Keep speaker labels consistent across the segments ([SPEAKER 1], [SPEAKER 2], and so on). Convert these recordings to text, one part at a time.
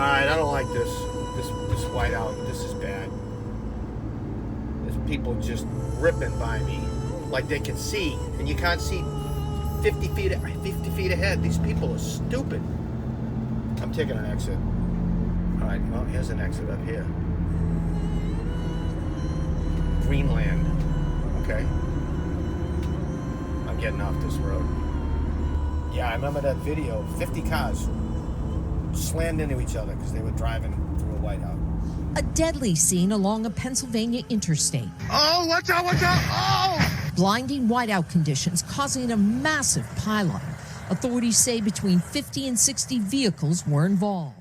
[SPEAKER 1] Alright, I don't like this whiteout. This is bad. There's people just ripping by me like they can see, and you can't see 50 feet ahead. These people are stupid. I'm taking an exit. Alright, well, here's an exit up here. Greenland. Okay. I'm getting off this road. Yeah, I remember that video. 50 cars slammed into each other because they were driving through a whiteout.
[SPEAKER 2] A deadly scene along a Pennsylvania interstate.
[SPEAKER 1] Oh, watch out, watch out! Oh!
[SPEAKER 2] Blinding whiteout conditions causing a massive pileup. Authorities say between 50 and 60 vehicles were involved.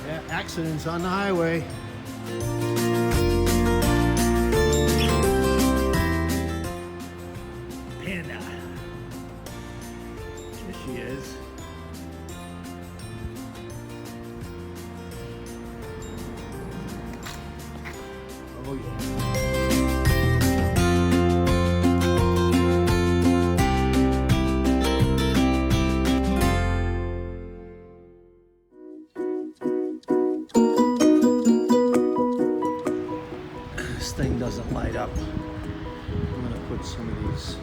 [SPEAKER 1] Yeah, accidents on the highway. Panda. There she is. Oh yeah. This thing doesn't light up. I'm gonna put some of these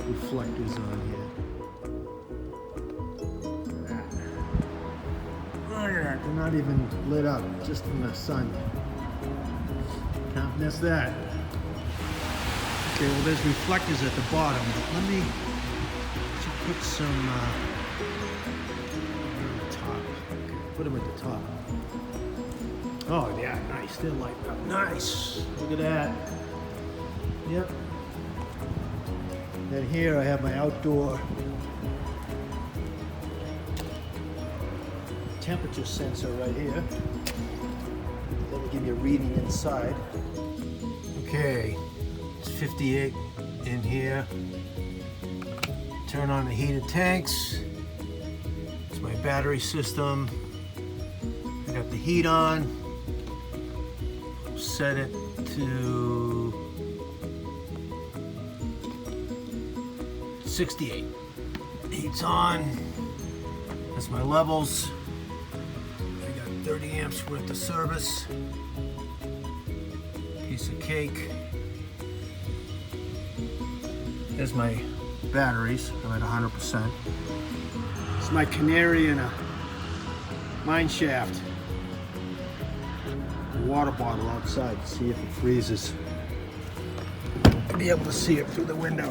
[SPEAKER 1] reflectors on here. Look at that. They're not even lit up, just from the sun. Can't miss that. Okay, well there's reflectors at the bottom, but let me put some on the top. Okay, put them at the top. Oh yeah, nice. They're lighting up. Nice. Look at that. Yep. Then here I have my outdoor temperature sensor right here. That'll give you a reading inside. Okay, it's 58 in here. Turn on the heated tanks. It's my battery system. I got the heat on. Set it to 68. Heat's on. That's my levels. I got 30 amps worth of service. Piece of cake. There's my batteries. I'm at 100%. It's my canary in a mine shaft. Water bottle outside to see if it freezes. I'll be able to see it through the window.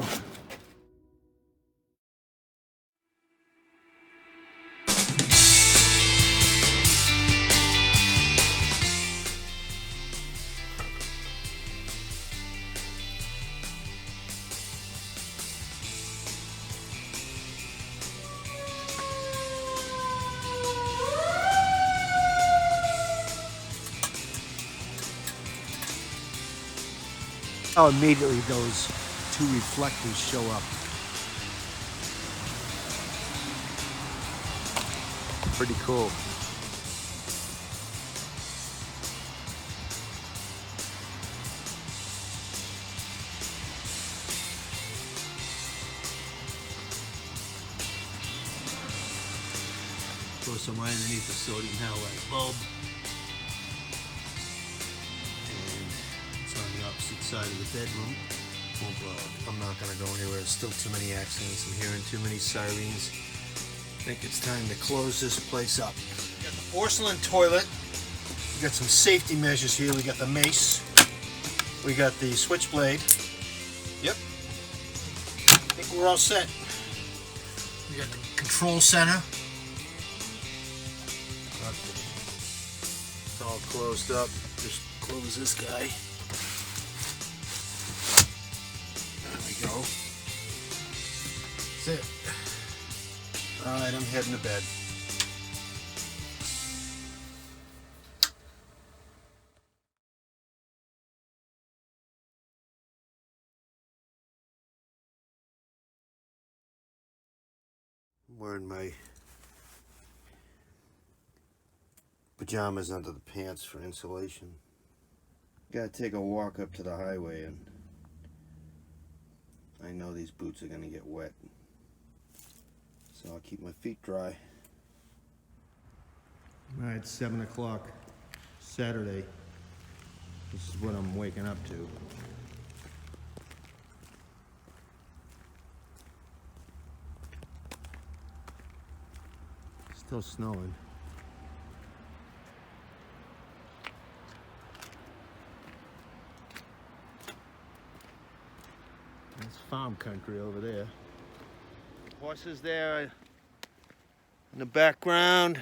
[SPEAKER 1] Oh, immediately those two reflectors show up. Pretty cool. Of course, I'm right underneath the sodium halide bulb. Opposite side of the bedroom. Well, I'm not gonna go anywhere. There's still too many accidents. I'm hearing too many sirens. I think it's time to close this place up. We got the porcelain toilet. We got some safety measures here. We got the mace. We got the switchblade. Yep. I think we're all set. We got the control center. It's all closed up. Just close this guy. Go. That's it. Alright, I'm heading to bed. I'm wearing my pajamas under the pants for insulation. Gotta take a walk up to the highway, and I know these boots are gonna get wet, so I'll keep my feet dry. Alright, it's 7 o'clock Saturday. This is what I'm waking up to. Still snowing. That's farm country over there. Horses there in the background.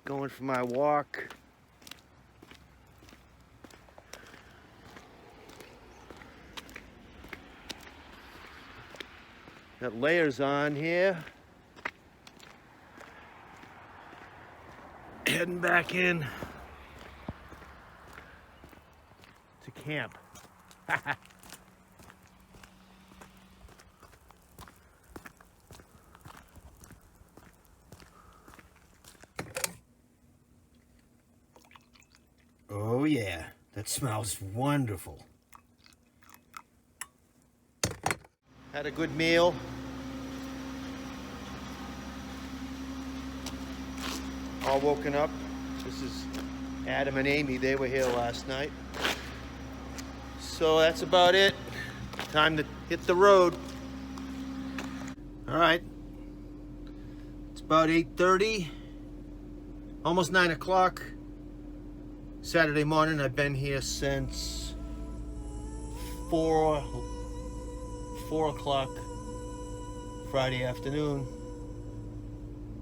[SPEAKER 1] Going for my walk. Got layers on here. Heading back in to camp. Oh yeah, that smells wonderful. Had a good meal. All woken up. This is Adam and Amy. They were here last night. So that's about it. Time to hit the road. All right. It's about 8:30, almost 9 o'clock. Saturday morning. I've been here since 4 o'clock Friday afternoon,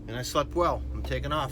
[SPEAKER 1] and I slept well. I'm taking off.